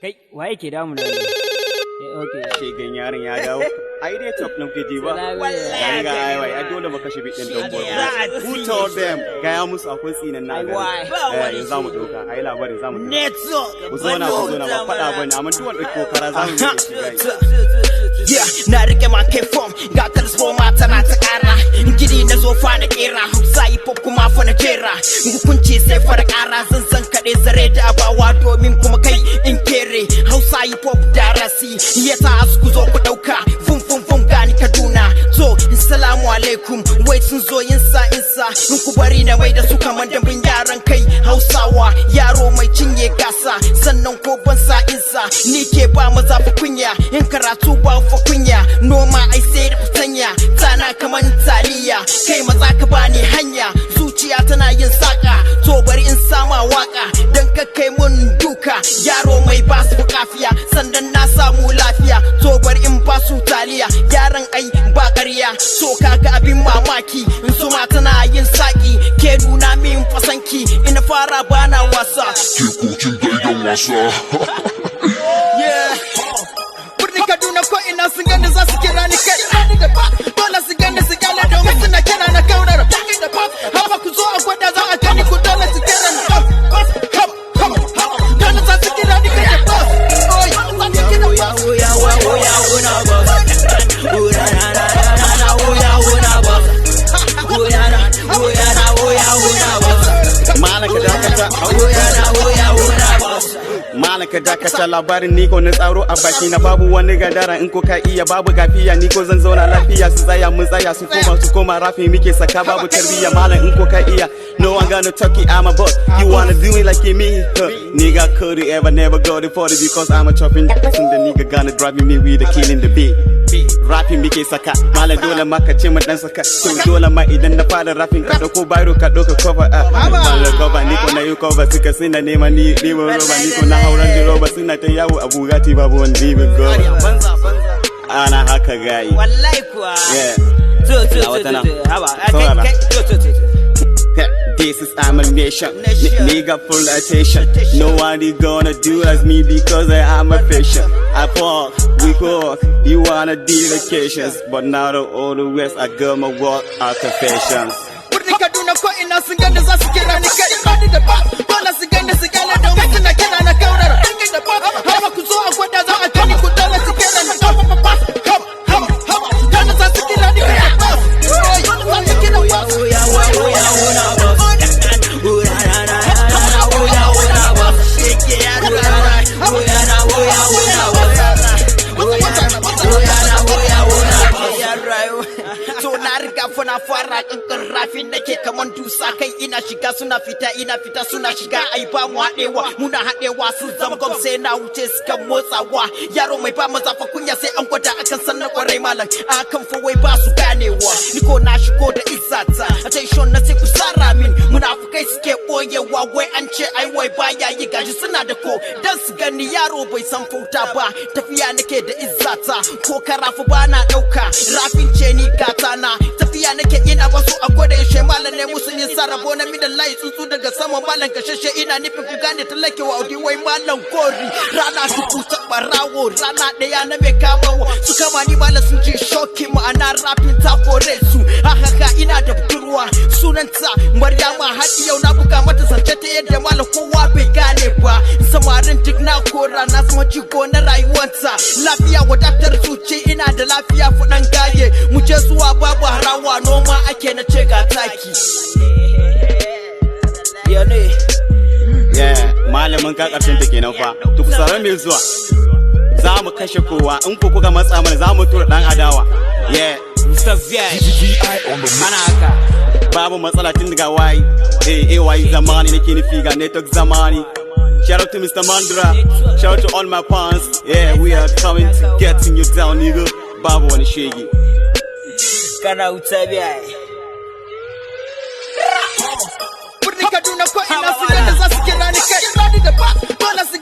Kai waye ke damu na? Okay. Shegen yaron ya dawo. Ai dai top nan kiji ba. Wallahi ga ai wai ai dole baka shi bidin don boy. Who told them? Ga ya musu akwai tsinan na gari. Yanzu zamu doka. Ai labarin zamu doka. Network. Ku zo na ba fada bane amma duk wanda kokara zamu yi shi gai. Yeah, na rike ma kai form ga transformer tana ta kara. Gidi na zo fa na kera. Hausa hip hop kuma fa na jera. Hukunci sai fara kara zanzan kade zare da abawa domin kuma kai in kere. Hausa hip hop darasi yasa asku zo ku dauka. Fum gani Kaduna. So, assalamu alaikum. Wai sun zo insa in ku bari na mai da su kaman dambin yaran kai Hausawa. Yaro mai cinye gasa sannan ko ban sa insa. Ni ke ba maza fa kunya in karatu ba fa kunya. Noma ai sai da fatanya tana kaman taliya. Kai maza ka bani hanya zuciya tana yin saka. To bari in sama waka dan ka kai mun duka. Yaro mai basu kafiya sannan na samu lafiya. To bari in basu taliya yaran ai ba ƙarya. So kaga abin mamaki in su ma tana yin saki. Ke nuna min fasanki ina fara bana wasa. Ke kokin gaidan wasa. Yeah. Birnin Kaduna ko ina sun gani za su kira ni kai da ba. Dole su gani su gane domin suna kira na kaunar. Haba ku zo a gwada za a gani ku dole su kira ni. Dole za su kira ni kai da ba. Malaka dakata labarin niko na tsaro a baki na babu wani gadara in ko ka iya babu gafiya niko zan zauna lafiya su tsaya mun tsaya su koma rafi muke saka babu tarbiyya malam in ko ka iya no one gonna talk it I'm a boss you wanna do it like me nigga could you ever never go to 40 because I'm a chopping the nigga gonna drive me with the killing the beat rapping muke saka malam dole maka ce mu dan saka to dole ma idan na fara rapping ka dauko bayro ka dauka cover malam cover niko na yi cover suka sina nema ni roba niko na hauran roba suna ta yawo a Bugatti babu wani dibin go ana haka gayi wallahi kuwa This is animation, nigga full attention. No one is gonna do as me because I am a patient. I walk, we walk, you wanna do vacations, but now the all the West I got my work out of patience. Birnin Kaduna ko ina sun gani za su kira ni kai da ba. Dole su gani domin suna kira na kaunar. Haba ku zo a gwada za a gani ku dole su kira ni. Dole za su kira ni kai da ba. So na riga fana fara kankan rafin nake kaman dusa kai ina shiga suna fita suna shiga ai ba mu hadewa muna hadewa sun zama gom sai na wuce suka motsawa yaro mai ba maza fa kunya sai an gwada akan sannan kwarai malam akan fa wai ba su ganewa niko na shigo da izzata attention na sai ku sara min munafukai suke boyewa wai an ce ai wai baya yi gaji suna da ko dan su gani yaro bai san fauta ba tafiya nake da izzata ko karafu bana dauka rafin ce ni gata na tafiya nake ina wasu a koda yaushe malam ne musu yin sarabo na midan layi tsuntsu daga sama malam kashashe ina nufin ku gane talake wa audi wai malam gori rana su kuta barawo rana daya na mai kamawa su kama ni malam sun ji shoki ma'ana rafin ta kore su haka ina da budurwa sunanta Maryama hadi yau na buga mata zance ta yadda malam kowa bai gane ba samarin duk na kora na sama jigo na rayuwarta lafiya wadatar zuci ina da lafiya fudan gaye mu je zuwa babu harawa noma ake na ce ga taki malamin ka karshen ta kenan fa to ku sarar mai zuwa za mu kashe kowa in ku kuka matsa mana za mu tura dan adawa Mr. VI ana haka babu matsala tun daga wayi wayi zamani nake nufi ga network zamani. Shout out to Mr. Mandra. Shout out to all my fans. Yeah, we are coming to getting you down, nigga. Babu wani shege. Kana utabi ai. Birnin Kaduna ko ina su gani za su kira ni kai da ba. Dole su